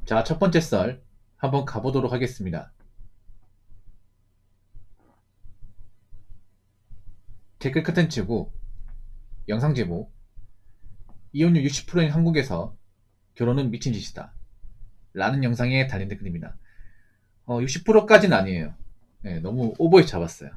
자, 첫 번째 썰 한번 가보도록 하겠습니다. 댓글 컨텐츠고 영상 제목 이혼율 60%인 한국에서 결혼은 미친 짓이다 라는 영상에 달린 댓글입니다. 60%까지는 아니에요. 네, 너무 오버에 잡았어요.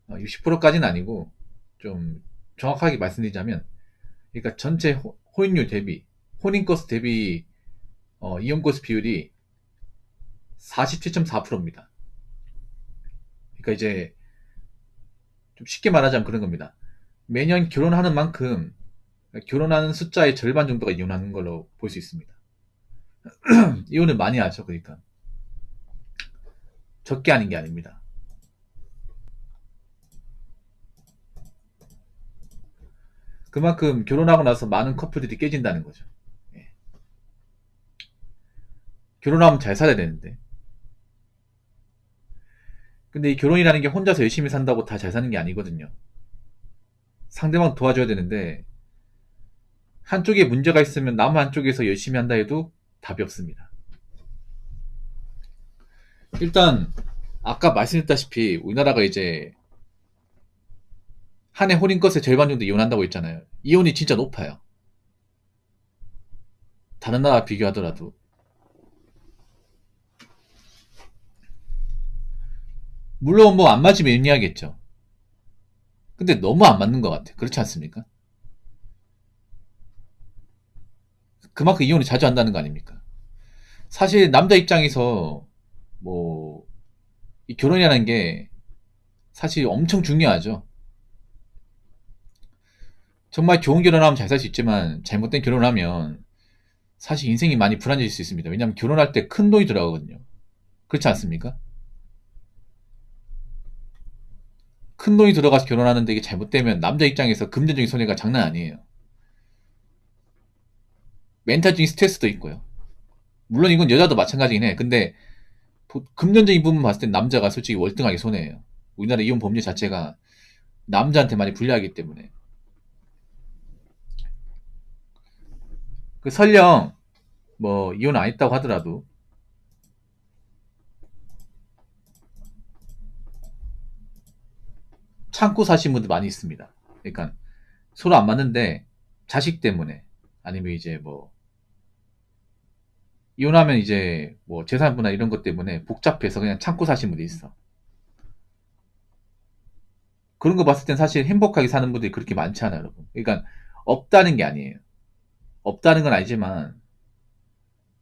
60%까지는 아니고 좀 정확하게 말씀드리자면, 그러니까 전체 혼인율 대비, 혼인 건수 대비 이혼 건수 비율이 47.4%입니다. 그러니까 이제 좀 쉽게 말하자면 그런 겁니다. 매년 결혼하는 만큼 결혼하는 숫자의 절반 정도가 이혼하는 걸로 볼 수 있습니다. 이혼을 많이 하죠. 그러니까 적게 하는 게 아닙니다. 그만큼 결혼하고 나서 많은 커플들이 깨진다는 거죠. 예. 결혼하면 잘 살아야 되는데, 근데 이 결혼이라는 게 혼자서 열심히 산다고 다 잘 사는 게 아니거든요. 상대방 도와줘야 되는데, 한쪽에 문제가 있으면 남 한쪽에서 열심히 한다 해도 답이 없습니다. 일단 아까 말씀드렸다시피 우리나라가 이제 한 해 혼인 것의 절반 정도 이혼한다고 했잖아요. 이혼이 진짜 높아요. 다른 나라 비교하더라도. 물론 뭐 안 맞으면 윤리하겠죠. 근데 너무 안 맞는 것 같아. 그렇지 않습니까? 그만큼 이혼을 자주 한다는 거 아닙니까? 사실 남자 입장에서 뭐 이 결혼이라는 게 사실 엄청 중요하죠. 정말 좋은 결혼하면 잘 살 수 있지만 잘못된 결혼을 하면 사실 인생이 많이 불안해질 수 있습니다. 왜냐하면 결혼할 때 큰 돈이 들어가거든요. 그렇지 않습니까? 큰 돈이 들어가서 결혼하는데 이게 잘못되면 남자 입장에서 금전적인 손해가 장난 아니에요. 멘탈적인 스트레스도 있고요. 물론 이건 여자도 마찬가지긴 해. 근데 금전적인 부분 봤을 땐 남자가 솔직히 월등하게 손해예요. 우리나라 이혼 법률 자체가 남자한테 많이 불리하기 때문에. 그 설령 뭐 이혼 안 했다고 하더라도 참고 사신 분들 많이 있습니다. 그러니까 서로 안 맞는데 자식 때문에, 아니면 이제 뭐 이혼하면 이제 뭐 재산분할 이런 것 때문에 복잡해서 그냥 참고 사신 분도 있어. 그런 거 봤을 땐 사실 행복하게 사는 분들이 그렇게 많지 않아요, 여러분. 그러니까 없다는 게 아니에요. 없다는 건 아니지만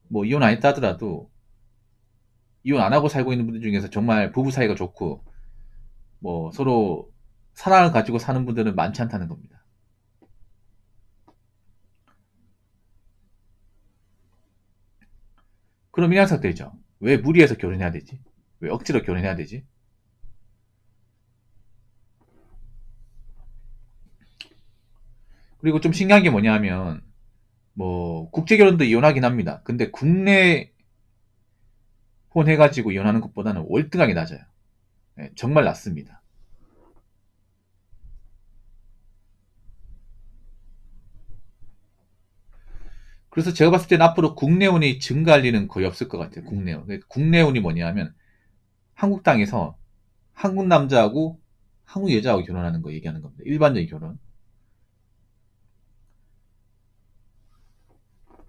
뭐 이혼 안 했다 하더라도 이혼 안 하고 살고 있는 분들 중에서 정말 부부 사이가 좋고 뭐 서로 사랑을 가지고 사는 분들은 많지 않다는 겁니다. 그럼 이런 생각 되죠. 왜 무리해서 결혼해야 되지? 왜 억지로 결혼해야 되지? 그리고 좀 신기한 게 뭐냐면, 뭐 국제 결혼도 이혼하긴 합니다. 근데 국내 혼 해가지고 이혼하는 것보다는 월등하게 낮아요. 예, 정말 낮습니다. 그래서 제가 봤을 때는 앞으로 국내혼이 증가할 일은 거의 없을 것 같아요. 국내혼. 그러니까 국내혼이 뭐냐면 한국 땅에서 한국 남자하고 한국 여자하고 결혼하는 거 얘기하는 겁니다. 일반적인 결혼.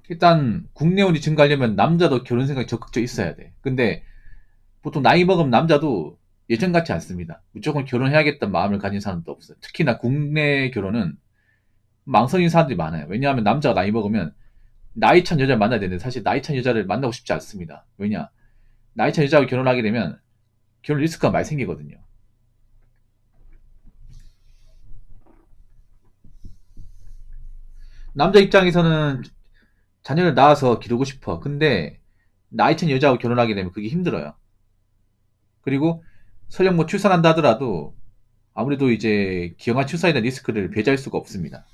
일단 국내혼이 증가하려면 남자도 결혼 생각이 적극적으로 있어야 돼. 근데 보통 나이 먹으면 남자도 예전 같지 않습니다. 무조건 결혼해야겠다는 마음을 가진 사람도 없어요. 특히나 국내 결혼은 망설이는 사람들이 많아요. 왜냐하면 남자가 나이 먹으면 나이 찬 여자를 만나야 되는데 사실 나이 찬 여자를 만나고 싶지 않습니다. 왜냐? 나이 찬 여자하고 결혼하게 되면 결혼 리스크가 많이 생기거든요. 남자 입장에서는 자녀를 낳아서 기르고 싶어. 근데 나이 찬 여자하고 결혼하게 되면 그게 힘들어요. 그리고 설령 뭐 출산한다 하더라도 아무래도 이제 기형아 출산에 대한 리스크를 배제할 수가 없습니다.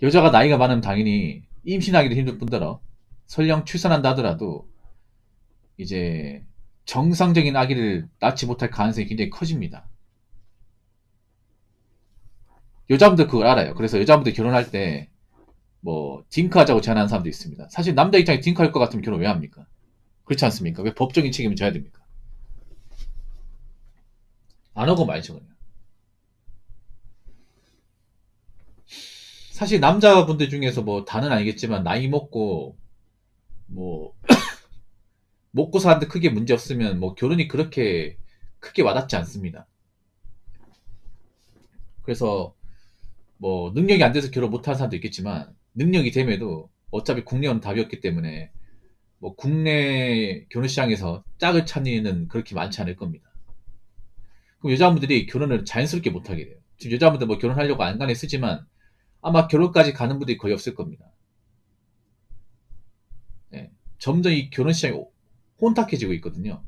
여자가 나이가 많으면 당연히 임신하기도 힘들 뿐더러 설령 출산한다 하더라도 이제 정상적인 아기를 낳지 못할 가능성이 굉장히 커집니다. 여자분들 그걸 알아요. 그래서 여자분들 결혼할 때 뭐 딩크 하자고 제안하는 사람도 있습니다. 사실 남자 입장에 딩크 할 것 같으면 결혼 왜 합니까? 그렇지 않습니까? 왜 법적인 책임을 져야 됩니까? 안 하고 말죠 그냥. 사실 남자분들 중에서 뭐 다는 아니겠지만 나이 먹고 뭐 먹고 사는데 크게 문제 없으면 뭐 결혼이 그렇게 크게 와닿지 않습니다. 그래서 뭐 능력이 안 돼서 결혼 못하는 사람도 있겠지만 능력이 됨에도 어차피 국내는 답이었기 때문에 뭐 국내 결혼 시장에서 짝을 찾는 그렇게 많지 않을 겁니다. 그럼 여자분들이 결혼을 자연스럽게 못하게 돼요. 지금 여자분들 뭐 결혼하려고 안간에 쓰지만 아마 결혼까지 가는 분들이 거의 없을 겁니다. 예. 점점 이 결혼 시장이 혼탁해지고 있거든요.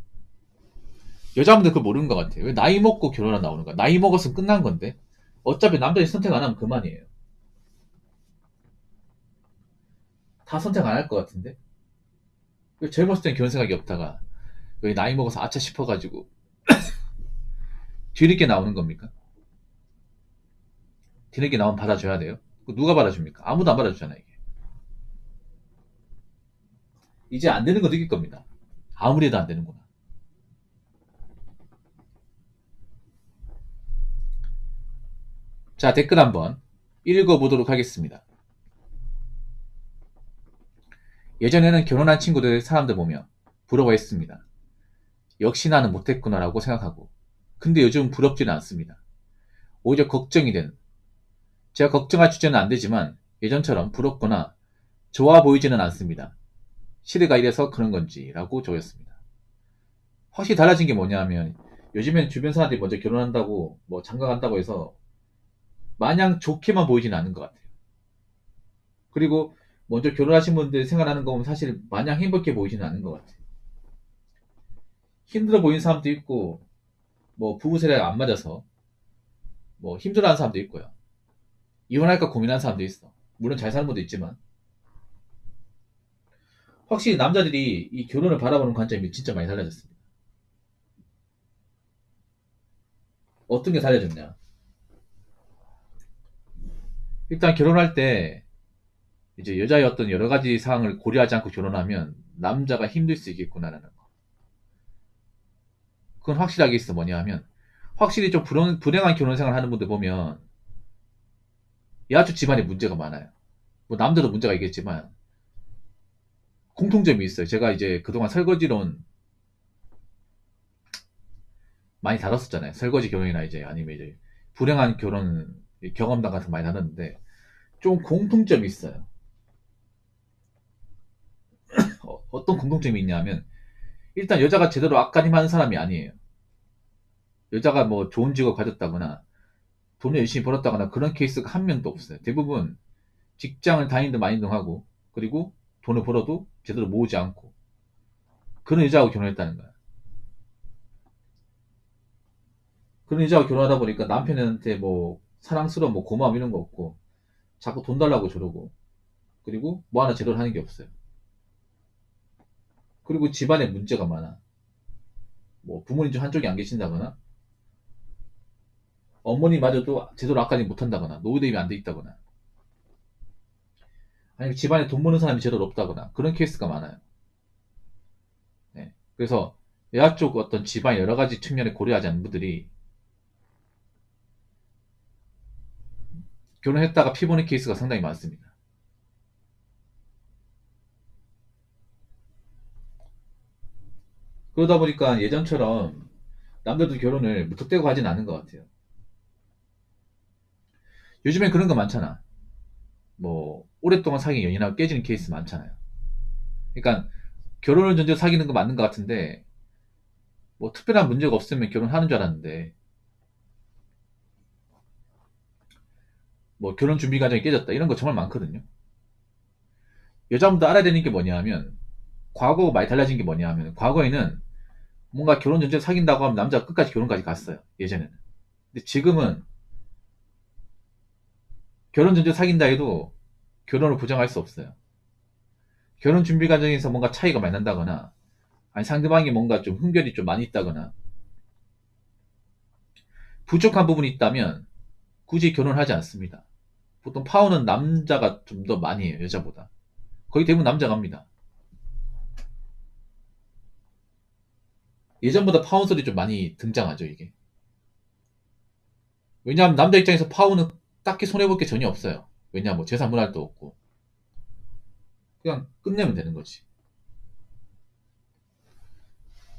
여자분들 그걸 모르는 것 같아요. 왜 나이 먹고 결혼하 나오는 거야? 나이 먹었으면 끝난 건데. 어차피 남자들이 선택 안 하면 그만이에요. 다 선택 안 할 것 같은데. 왜 젊었을 땐 결혼 생각이 없다가 왜 나이 먹어서 아차 싶어가지고 뒤늦게 나오는 겁니까? 뒤늦게 나오면 받아줘야 돼요? 누가 받아줍니까? 아무도 안 받아주잖아요, 이게. 이제 안 되는 거 느낄 겁니다. 아무리 해도 안 되는구나. 자, 댓글 한번 읽어보도록 하겠습니다. 예전에는 결혼한 친구들 사람들 보며 부러워했습니다. 역시 나는 못했구나라고 생각하고. 근데 요즘 부럽지는 않습니다. 오히려 걱정이 되는. 제가 걱정할 주제는 안 되지만 예전처럼 부럽거나 좋아 보이지는 않습니다. 시대가 이래서 그런 건지 라고 적었습니다. 확실히 달라진 게 뭐냐 하면 요즘엔 주변 사람들이 먼저 결혼한다고 뭐 장가 간다고 해서 마냥 좋게만 보이지는 않는 것 같아요. 그리고 먼저 결혼하신 분들 생활하는 거 보면 사실 마냥 행복해 보이지는 않는 것 같아요. 힘들어 보이는 사람도 있고 뭐 부부 세대가 안 맞아서 뭐 힘들어하는 사람도 있고요. 이혼할까 고민하는 사람도 있어. 물론 잘 사는 분도 있지만 확실히 남자들이 이 결혼을 바라보는 관점이 진짜 많이 달라졌습니다. 어떤 게 달라졌냐? 일단 결혼할 때 이제 여자의 어떤 여러 가지 사항을 고려하지 않고 결혼하면 남자가 힘들 수 있겠구나라는 거. 그건 확실하게 있어. 뭐냐 하면 확실히 좀 불행한 결혼 생활 하는 분들 보면 야주 집안에 문제가 많아요. 뭐 남들도 문제가 있겠지만 공통점이 있어요. 제가 이제 그동안 설거지론 많이 다뤘었잖아요. 설거지 결혼이나 이제 아니면 이제 불행한 결혼 경험담 같은 거 많이 다뤘는데 좀 공통점이 있어요. 어떤 공통점이 있냐면 일단 여자가 제대로 앞가림하는 사람이 아니에요. 여자가 뭐 좋은 직업 가졌다거나 돈을 열심히 벌었다거나 그런 케이스가 한 명도 없어요. 대부분 직장을 다니든 마니든 하고 그리고 돈을 벌어도 제대로 모으지 않고 그런 여자하고 결혼했다는 거야. 그런 여자하고 결혼하다 보니까 남편한테 뭐 사랑스러운 뭐 고마움 이런 거 없고 자꾸 돈 달라고 저러고 그리고 뭐 하나 제대로 하는 게 없어요. 그리고 집안에 문제가 많아. 뭐 부모님 중 한쪽이 안 계신다거나 어머니마저도 제대로 앞가림 못한다거나 노후 대입이 안 돼 있다거나 아니면 집안에 돈 버는 사람이 제대로 없다거나 그런 케이스가 많아요. 네. 그래서 여자 쪽 어떤 집안 여러 가지 측면에 고려하지 않는 분들이 결혼했다가 피보는 케이스가 상당히 많습니다. 그러다 보니까 예전처럼 남들도 결혼을 무턱대고 하진 않은 것 같아요. 요즘엔 그런 거 많잖아. 뭐 오랫동안 사귄 연인하고 깨지는 케이스 많잖아요. 그러니까 결혼을 전제 사귀는 거 맞는 것 같은데 뭐 특별한 문제가 없으면 결혼하는 줄 알았는데 뭐 결혼 준비 과정이 깨졌다 이런 거 정말 많거든요. 여자분도 알아야 되는 게 뭐냐 하면 과거가 많이 달라진 게 뭐냐 하면 과거에는 뭔가 결혼 전제 사귄다고 하면 남자가 끝까지 결혼까지 갔어요. 예전에는. 근데 지금은 결혼 전제 사귄다 해도 결혼을 부정할 수 없어요. 결혼 준비 과정에서 뭔가 차이가 많이 난다거나 아니 상대방이 뭔가 좀 흠결이 좀 많이 있다거나 부족한 부분이 있다면 굳이 결혼하지 않습니다. 보통 파혼은 남자가 좀 더 많이 해요, 여자보다. 거의 대부분 남자가 합니다. 예전보다 파혼설이 좀 많이 등장하죠, 이게. 왜냐하면 남자 입장에서 파혼은 딱히 손해볼 게 전혀 없어요. 왜냐하면 뭐 재산 분할도 없고. 그냥 끝내면 되는 거지.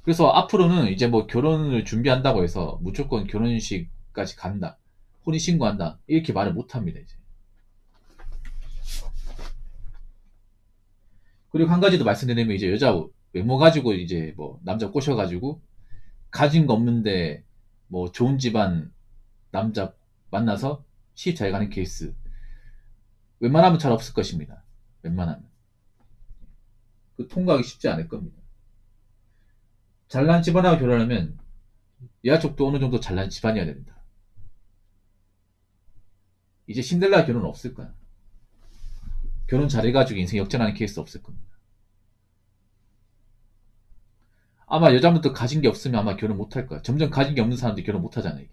그래서 앞으로는 이제 뭐 결혼을 준비한다고 해서 무조건 결혼식까지 간다. 혼인신고한다. 이렇게 말을 못 합니다, 이제. 그리고 한 가지 더 말씀드리면 이제 여자 외모 가지고 이제 뭐 남자 꼬셔가지고 가진 거 없는데 뭐 좋은 집안 남자 만나서 시집 잘 가는 케이스. 웬만하면 잘 없을 것입니다. 웬만하면. 그 통과하기 쉽지 않을 겁니다. 잘난 집안하고 결혼하면 여자 쪽도 어느 정도 잘난 집안이어야 됩니다. 이제 신데렐라 결혼은 없을 거야. 결혼 잘해가지고 인생 역전하는 케이스 없을 겁니다. 아마 여자분들도 가진 게 없으면 아마 결혼 못 할 거야. 점점 가진 게 없는 사람들이 결혼 못 하잖아, 이게.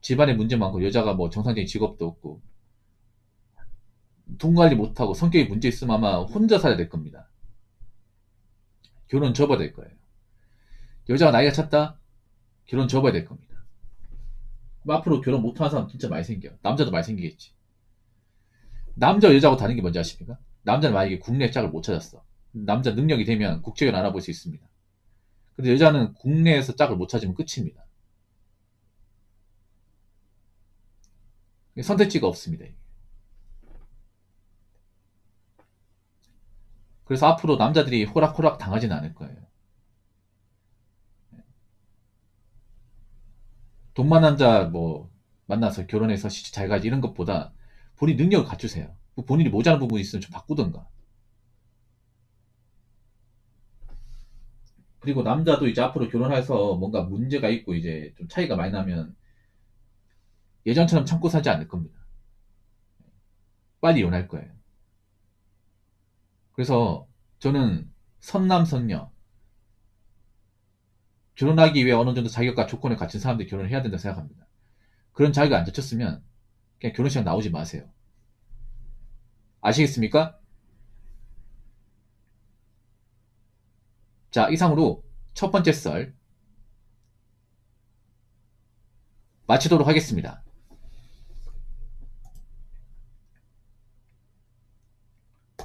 집안에 문제 많고, 여자가 뭐 정상적인 직업도 없고, 돈 관리 못하고, 성격이 문제 있으면 아마 혼자 살아야 될 겁니다. 결혼 접어야 될 거예요. 여자가 나이가 찼다? 결혼 접어야 될 겁니다. 그럼 앞으로 결혼 못하는 사람 진짜 많이 생겨요. 남자도 많이 생기겠지. 남자 여자하고 다른 게 뭔지 아십니까? 남자는 만약에 국내 짝을 못 찾았어. 남자 능력이 되면 국적을 알아볼 수 있습니다. 근데 여자는 국내에서 짝을 못 찾으면 끝입니다. 선택지가 없습니다. 그래서 앞으로 남자들이 호락호락 당하지는 않을 거예요. 돈 많은 남자 뭐 만나서 결혼해서 시집 잘 가지 이런 것보다 본인 능력을 갖추세요. 본인이 모자란 부분이 있으면 좀 바꾸던가. 그리고 남자도 이제 앞으로 결혼해서 뭔가 문제가 있고 이제 좀 차이가 많이 나면 예전처럼 참고 살지 않을 겁니다. 빨리 이혼할 거예요. 그래서 저는 선남선녀 결혼하기 위해 어느 정도 자격과 조건을 갖춘 사람들이 결혼을 해야 된다고 생각합니다. 그런 자격을 안 갖췄으면 그냥 결혼식 나오지 마세요. 아시겠습니까? 자, 이상으로 첫 번째 썰 마치도록 하겠습니다.